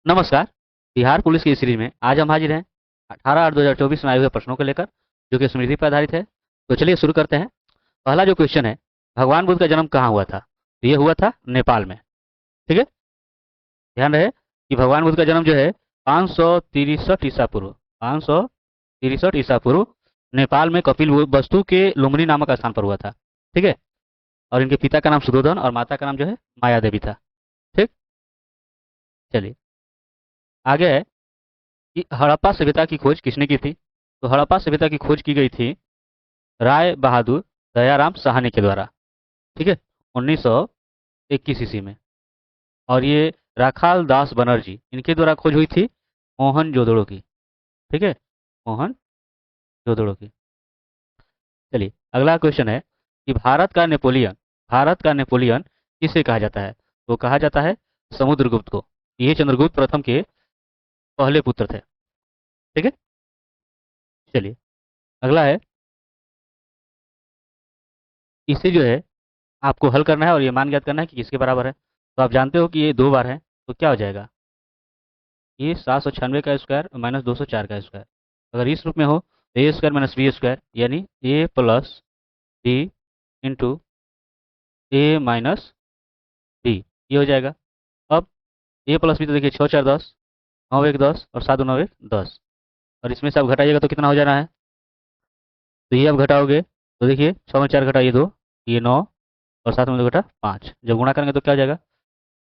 नमस्कार। बिहार पुलिस की इस सीरीज में आज हम हाजिर हैं 18/8/2024 में आए हुए प्रश्नों को लेकर, जो कि स्मृति पर आधारित है। तो चलिए शुरू करते हैं। पहला जो क्वेश्चन है, भगवान बुद्ध का जन्म कहाँ हुआ था? तो ये हुआ था नेपाल में। ठीक है, ध्यान रहे कि भगवान बुद्ध का जन्म जो है 563 ईसा पूर्व, 563 ईसा पूर्व नेपाल में कपिल वस्तु के लुम्बिनी नामक स्थान पर हुआ था। ठीक है, और इनके पिता का नाम सुधोधन और माता का नाम जो है माया देवी था। ठीक, चलिए आगे है कि हड़प्पा सभ्यता की खोज किसने की थी? तो हड़प्पा सभ्यता की खोज की गई थी राय बहादुर दयाराम साहनी के द्वारा। ठीक है, 1921 ईस्वी में। और ये राखाल दास बनर्जी इनके द्वारा खोज हुई थी मोहन जोदड़ो की। ठीक है, मोहन जोदड़ो की। चलिए अगला क्वेश्चन है कि भारत का नेपोलियन किसे कहा जाता है? तो कहा जाता है समुद्रगुप्त को। ये चंद्रगुप्त प्रथम के पहले पुत्र थे। ठीक है, चलिए अगला है, इसे जो है आपको हल करना है और ये मान ज्ञात करना है कि किसके बराबर है। तो आप जानते हो कि ये 2 बार है, तो क्या हो जाएगा? ये 796 का स्क्वायर माइनस 204 का स्क्वायर। अगर इस रूप में हो तो ए स्क्वायर माइनस बी स्क्वायर, यानी ए प्लस बी इंटू ए माइनस बी, ये हो जाएगा। अब ए प्लस बी तो देखिए 6 4 10, 9 1 10 और 7 2 9 1 10, और इसमें से आप घटाइएगा तो कितना हो जाना है? तो ये आप घटाओगे तो देखिए 6 में 4 घटा ये 2, ये 9, और 7 में 2 घटा 5, जब गुणा करेंगे तो क्या हो जाएगा?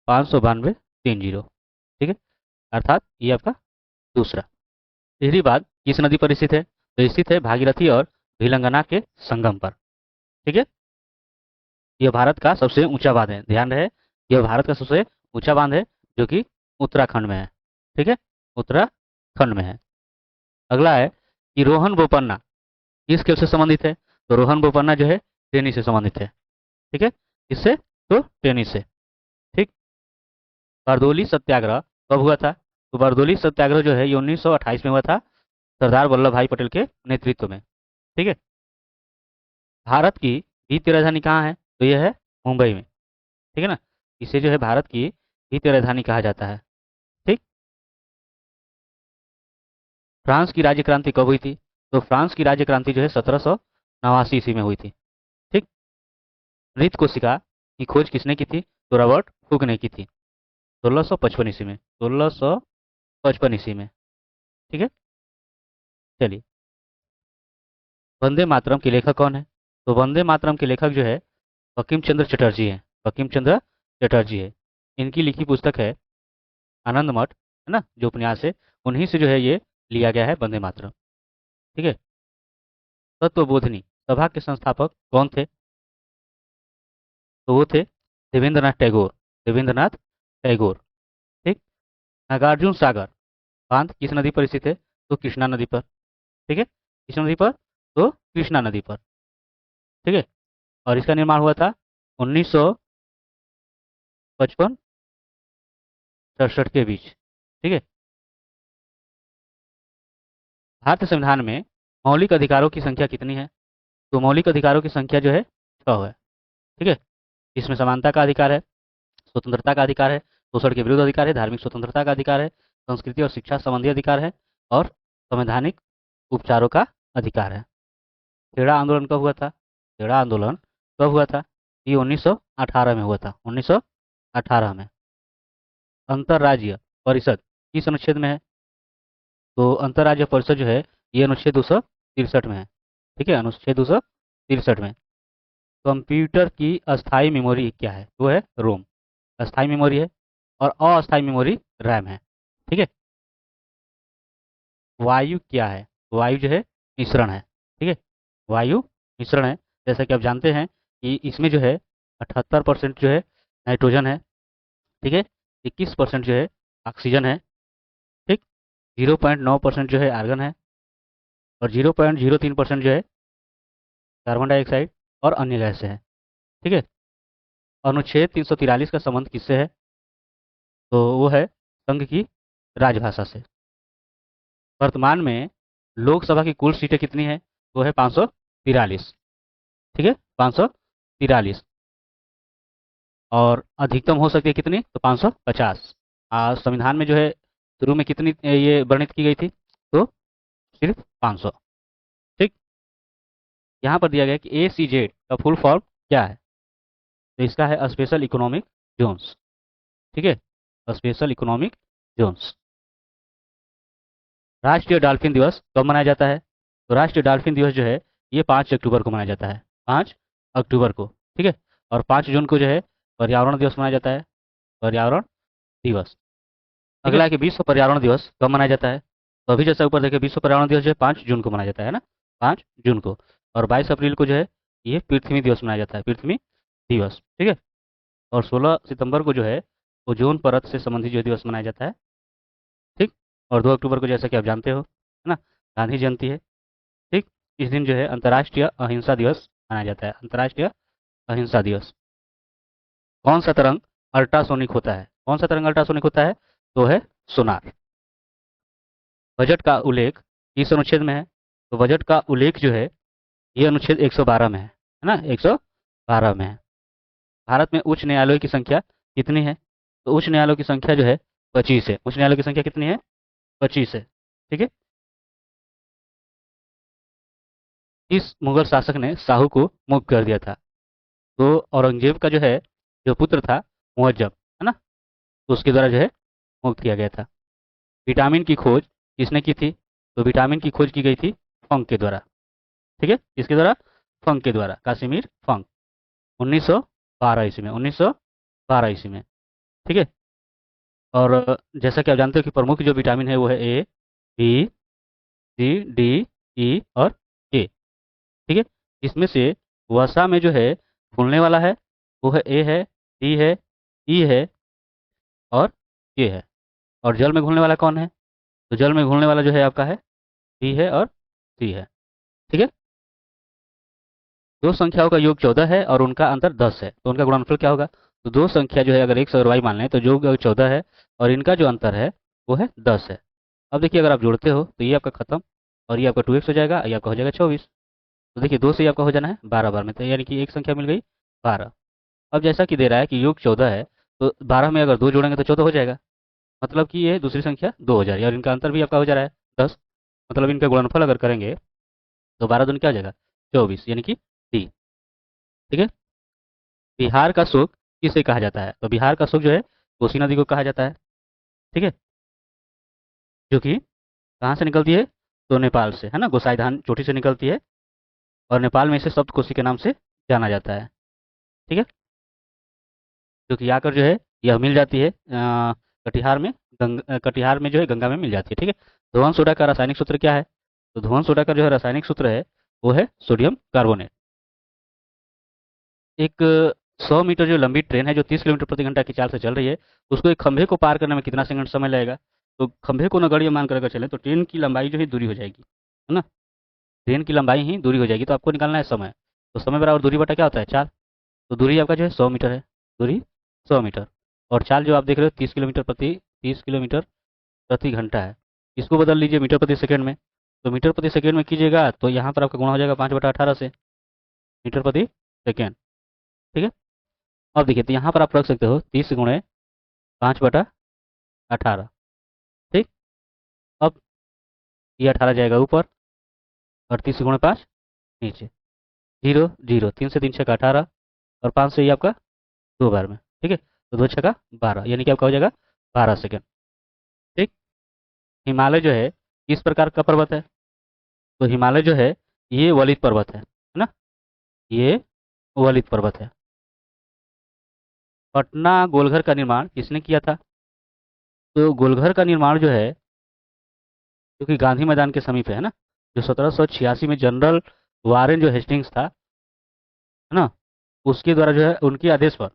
592 30। ठीक है, अर्थात ये आपका दूसरा। तीसरी बात, किस नदी पर स्थित है? तो स्थित है भागीरथी और भिलंगना के संगम पर। ठीक है, यह भारत का सबसे ऊंचा बांध है। ध्यान रहे, यह भारत का सबसे ऊंचा बांध है, जो कि उत्तराखंड में है। ठीक है, उत्तराखंड में है। अगला है कि रोहन बोपन्ना किस खेल से संबंधित है? तो रोहन बोपन्ना जो है टेनिस से संबंधित है। ठीक है, किससे? तो टेनिस से। ठीक, बारदोली सत्याग्रह कब हुआ था? तो बारदोली सत्याग्रह जो है ये 1928 में हुआ था, सरदार वल्लभ भाई पटेल के नेतृत्व में। ठीक है, भारत की वित्तीय राजधानी कहाँ है? तो यह है मुंबई में। ठीक है ना, इसे जो है भारत की वित्तीय राजधानी कहा जाता है। ठीक, फ्रांस की राज्य क्रांति कब हुई थी? तो फ्रांस की राज्य क्रांति जो है 1789 ईस्वी में हुई थी। ठीक, मृत कोशिका की खोज किसने की थी? तो रॉबर्ट हुक ने की थी 1655 ईस्वी में, 1655 ईस्वी में। ठीक है, चलिए वंदे मातरम के लेखक कौन है? तो वंदे मातरम के लेखक जो है बंकिम चंद्र चटर्जी है। बंकिम चंद्र चटर्जी है। इनकी लिखी पुस्तक है आनंद मठ, है ना, जो उपन्यास है, उन्हीं से जो है ये लिया गया है वंदे मातरम। ठीक है, तत्वबोधिनी सभा के संस्थापक कौन थे? तो वो थे देवेंद्रनाथ टैगोर। देवेंद्रनाथ टैगोर। ठीक, नागार्जुन सागर बांध किस नदी पर स्थित है? तो कृष्णा नदी पर। ठीक है, किस नदी पर? तो कृष्णा नदी पर। ठीक है, और इसका निर्माण हुआ था 1955 67 के बीच। ठीक है, भारतीय संविधान में मौलिक अधिकारों की संख्या कितनी है? तो मौलिक अधिकारों की संख्या जो है 6 है। ठीक है, इसमें समानता का अधिकार है, स्वतंत्रता का अधिकार है, शोषण के विरुद्ध अधिकार है, धार्मिक स्वतंत्रता का अधिकार है, संस्कृति और शिक्षा संबंधी अधिकार है, और संवैधानिक उपचारों का अधिकार है। खेड़ा आंदोलन कब हुआ था? खेड़ा आंदोलन कब हुआ था? ये 1918 में हुआ था, 1918 में। अंतर्राज्यीय परिषद किस अनुच्छेद में है? तो अंतर्राज्यीय परिषद जो है ये अनुच्छेद 263 में है। ठीक है, अनुच्छेद 263 में। कंप्यूटर की अस्थायी मेमोरी क्या है? वो है रोम। अस्थायी मेमोरी है, और अस्थायी मेमोरी रैम है। ठीक है, वायु क्या है? वायु जो है मिश्रण है। ठीक है, वायु मिश्रण है। जैसा कि आप जानते हैं कि इसमें जो है 78% जो है नाइट्रोजन है। ठीक है, 21% जो है ऑक्सीजन है। ठीक, 0.9% जो है आर्गन है, और 0.03% जो है कार्बन डाइऑक्साइड और अन्य गैस है। ठीक है, अनुच्छेद 343 का संबंध किससे है? तो वो है संघ की राजभाषा से। वर्तमान में लोकसभा की कुल सीटें कितनी है? वो है 543। ठीक है, 543, और अधिकतम हो सकती है कितनी? तो 550। संविधान में जो है शुरू में कितनी ये वर्णित की गई थी? तो सिर्फ 500। ठीक। यहाँ पर दिया गया है कि ACZ का फुल फॉर्म क्या है? तो इसका है स्पेशल इकोनॉमिक जोन्स। ठीक है, स्पेशल इकोनॉमिक जोन्स। राष्ट्रीय डॉल्फिन दिवस कब मनाया जाता है? तो राष्ट्रीय डॉल्फिन दिवस जो है ये 5 अक्टूबर को मनाया जाता है, 5 अक्टूबर को। ठीक है। और 5 जून को जो है पर्यावरण दिवस मनाया जाता है, पर्यावरण दिवस। ठीक है। अगला है कि विश्व पर्यावरण दिवस कब मनाया जाता है? तो अभी जैसा ऊपर देखे, विश्व पर्यावरण दिवस जो है 5 जून को मनाया जाता है ना, 5 जून को। और 22 अप्रैल को जो है ये पृथ्वी दिवस मनाया जाता है, पृथ्वी दिवस। ठीक है। और 16 सितंबर को जो है ओजोन परत से संबंधित जो दिवस मनाया जाता है। ठीक। और 2 अक्टूबर को जैसा कि आप जानते हो, है ना, गांधी जयंती है। ठीक। इस दिन जो है अंतर्राष्ट्रीय अहिंसा दिवस मनाया जाता है, अंतर्राष्ट्रीय अहिंसा दिवस। कौन सा तरंग अल्ट्रासोनिक होता है? कौन सा तरंग अल्ट्रासोनिक होता है? तो है सोनार। बजट का उल्लेख किस अनुच्छेद में है? तो बजट का उल्लेख जो है ये अनुच्छेद 112 में है ना, 112 में है। भारत में उच्च न्यायालयों की संख्या कितनी है? तो उच्च न्यायालयों की संख्या जो है 25 है। उच्च न्यायालयों की संख्या कितनी है? 25 है। ठीक है। इस मुगल शासक ने शाहू को मुक्त कर दिया था? तो औरंगजेब का जो है जो पुत्र था मुअज्जम, है ना, तो उसके द्वारा जो है मुक्त किया गया था। विटामिन की खोज किसने की थी? तो विटामिन की खोज की गई थी फंक के द्वारा। ठीक है, किसके द्वारा? फंक के द्वारा, कासिमिर फंक, 1912 ईस्वी में, 1912 ईस्वी में। ठीक है। और जैसा कि आप जानते हो कि प्रमुख जो विटामिन है वो है A, B, C, D, E और के। ठीक है। इसमें से वसा में जो है घुलने वाला है वो है ए है, डी है, ई है और के है। और जल में घुलने वाला कौन है? तो जल में घुलने वाला जो है आपका है बी है और सी है। ठीक है। दो संख्याओं का योग 14 है और उनका अंतर 10 है, तो उनका गुणनफल क्या होगा? तो दो संख्या जो है अगर x और y मान लें तो योग 14 है और इनका जो अंतर है वो है 10 है। अब देखिए अगर आप जोड़ते हो तो ये आपका खत्म और ये आपका 2x हो जाएगा, ये आपका हो जाएगा 24। तो देखिए 2 से ही आपका हो जाना है 12 बार में, तो यानी कि एक संख्या मिल गई 12। अब जैसा कि दे रहा है कि योग 14 है तो 12 में अगर 2 जोड़ेंगे तो 14 हो जाएगा, मतलब कि ये दूसरी संख्या 2 हो जा रही है और इनका अंतर भी आपका हो जा रहा है 10। मतलब इनका गुणनफल अगर करेंगे तो 12 दूनी क्या हो जाएगा? 24, यानी कि डी। ठीक है। बिहार का शोक किसे कहा जाता है? तो बिहार का शोक जो है कोसी नदी को कहा जाता है। ठीक है। जो कि कहाँ से निकलती है? तो नेपाल से, है ना, गोसाईधान चोटी से निकलती है और नेपाल में इसे सप्त कोसी के नाम से जाना जाता है। ठीक है। जो कि आकर जो है यह मिल जाती है कटिहार में, कटिहार में जो है गंगा में मिल जाती है। ठीक है। धोवन सोडा का रासायनिक सूत्र क्या है? तो धोवन सोडा का जो है रासायनिक सूत्र है वो है सोडियम कार्बोनेट। एक 100 मीटर जो लंबी ट्रेन है जो 30 किलोमीटर प्रति घंटा की चाल से चल रही है, उसको एक खंभे को पार करने में कितना सेकंड समय लगेगा? तो खंभे को नगण्य मान कर अगर चले तो ट्रेन की लंबाई जो है दूरी हो जाएगी, है ना, ट्रेन की लंबाई ही दूरी हो जाएगी। तो आपको निकालना है समय, तो समय बराबर दूरी बटा क्या होता है? 4। तो दूरी आपका जो है 100 मीटर है, दूरी 100 मीटर। और चाल जो आप देख रहे हो 30 किलोमीटर प्रति घंटा है। इसको बदल लीजिए मीटर प्रति सेकंड में, तो मीटर प्रति सेकंड में कीजिएगा तो यहाँ पर आपका गुणा हो जाएगा 5/18 से, मीटर प्रति सेकेंड। ठीक है। अब देखिए तो यहाँ पर आप रख सकते हो 30 × 5/18। ठीक। अब ये 18 जाएगा ऊपर और 30 × 5 नीचे, 0 0, 3 से 3 × 6 = 18 और 5 से ये आपका 2 बार में। ठीक है। तो 2 × 6 = 12, यानी कि आपका हो जाएगा 12 सेकेंड। ठीक। हिमालय जो है किस प्रकार का पर्वत है? तो हिमालय जो है ये वलित पर्वत है ना, ये वलित पर्वत है। पटना गोलघर का निर्माण किसने किया था? तो गोलघर का निर्माण जो है जो कि गांधी मैदान के समीप है ना, जो 1786 में जनरल वारेन जो हेस्टिंग्स था, है ना, उसके द्वारा जो है उनके आदेश पर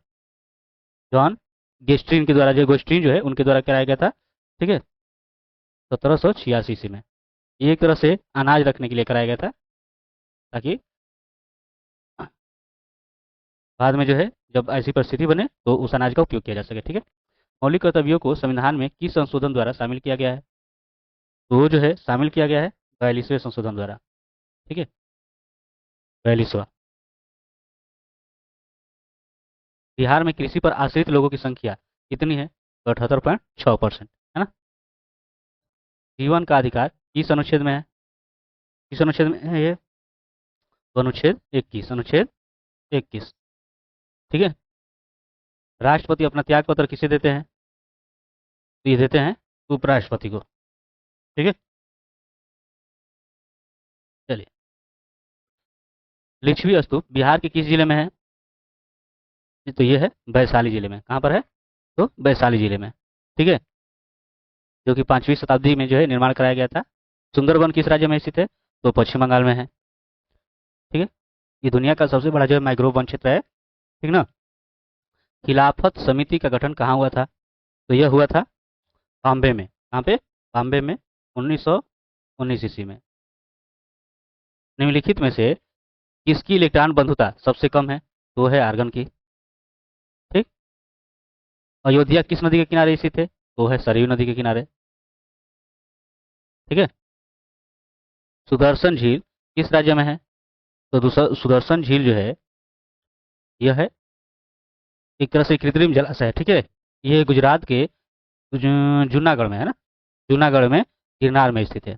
जॉन गेस्ट्रीन के द्वारा, जो गोस्ट्रीन जो है उनके द्वारा कराया गया था। ठीक है। 1786 ईस्वी में ये एक तरह से अनाज रखने के लिए कराया गया था, ताकि बाद में जो है जब ऐसी परिस्थिति बने तो उस अनाज का उपयोग किया जा सके। ठीक है। मौलिक कर्तव्यों को संविधान में किस संशोधन द्वारा शामिल किया गया है? तो वो जो है शामिल किया गया है 42वें संशोधन द्वारा। ठीक है, 42वां। बिहार में कृषि पर आश्रित लोगों की संख्या कितनी है? तो 78.6%, है ना। जीवन का अधिकार किस अनुच्छेद में है? किस अनुच्छेद में है ये? तो अनुच्छेद 21, अनुच्छेद 21। ठीक है। राष्ट्रपति अपना त्याग पत्र किसे देते हैं? तो ये देते हैं उपराष्ट्रपति को। ठीक है। चलिए, लिच्छवी स्तूप बिहार के किस जिले में है? तो ये है वैशाली जिले में। कहाँ पर है? तो वैशाली जिले में। ठीक है। जो कि 5वीं शताब्दी में जो है निर्माण कराया गया था। सुंदरबन किस राज्य में स्थित है? तो पश्चिम बंगाल में है। ठीक है। ये दुनिया का सबसे बड़ा जो है मैंग्रोव वन क्षेत्र है। ठीक ना। खिलाफत समिति का गठन कहाँ हुआ था? तो यह हुआ था बॉम्बे में। कहाँ पे? बॉम्बे में 1919 ईस्वी में। निम्नलिखित में से किसकी इलेक्ट्रॉन बंधुता सबसे कम है? तो है आर्गन की। ठीक। अयोध्या किस नदी के किनारे स्थित है? तो है सरयू नदी के किनारे। ठीक है। सुदर्शन झील किस राज्य में है? तो सुदर्शन झील जो है यह है एक तरह से कृत्रिम जलाशय है। ठीक है। ये गुजरात के जूनागढ़ में है ना। जूनागढ़ में गिरनार में स्थित है।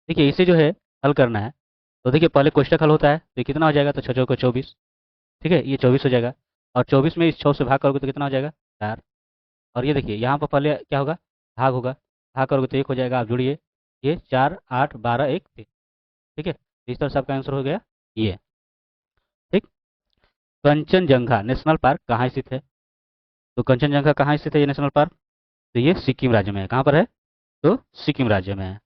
देखिए इसे जो है हल करना है। तो देखिए पहले कोष्टक हल होता है तो ये कितना हो जाएगा? तो 6 चौके 24। ठीक है। ये 24 हो जाएगा। और 24 में इस 6 से भाग करोगे तो कितना हो जाएगा? 4। और ये देखिए यहाँ पर पहले क्या होगा? भाग होगा। भाग करोगे तो 1 हो जाएगा। आप जुड़िए, ये 4 8 12 1 3। ठीक है। इस तरह से आपका आंसर हो गया ये। ठीक। कंचनजंगा नेशनल पार्क कहाँ स्थित है? तो कंचनजंगा कहाँ स्थित है ये नेशनल पार्क? तो ये सिक्किम राज्य में है। कहाँ पर है? तो सिक्किम राज्य में है।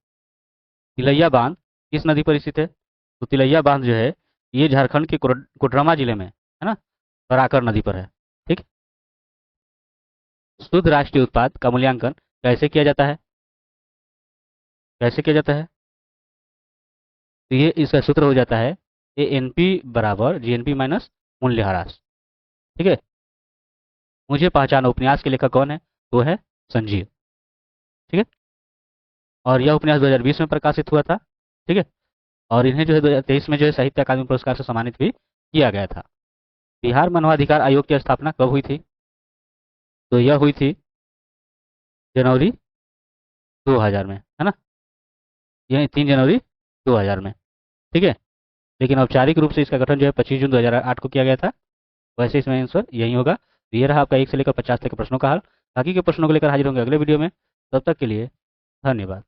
तिलैया बांध किस नदी पर स्थित है? तो तिलैया बांध जो है ये झारखंड के कोडरमा जिले में है ना, बराकर नदी पर है। ठीक। शुद्ध राष्ट्रीय उत्पाद का मूल्यांकन कैसे किया जाता है? कैसे किया जाता है? तो ये इसका सूत्र हो जाता है ANP बराबर GNP माइनस मूल्यह्रास। ठीक है। मुझे पहचानो उपन्यास के लेखक कौन है? तो है संजीव। ठीक है। और यह उपन्यास 2020 में प्रकाशित हुआ था। ठीक है। और इन्हें जो है 2023 में जो है साहित्य अकादमी पुरस्कार से सम्मानित भी किया गया था। बिहार मानवाधिकार आयोग की स्थापना कब हुई थी? तो यह हुई थी जनवरी 2000 में, है ना। यह 3 जनवरी 2000 में। ठीक है। लेकिन औपचारिक रूप से इसका गठन जो है 25 जून 2008 को किया गया था। वैसे इसमें आंसर यही होगा। तो ये रहा आपका 1 से लेकर 50 तक के प्रश्नों का हल। बाकी के प्रश्नों को लेकर हाजिर होंगे अगले वीडियो में। तब तक के लिए धन्यवाद।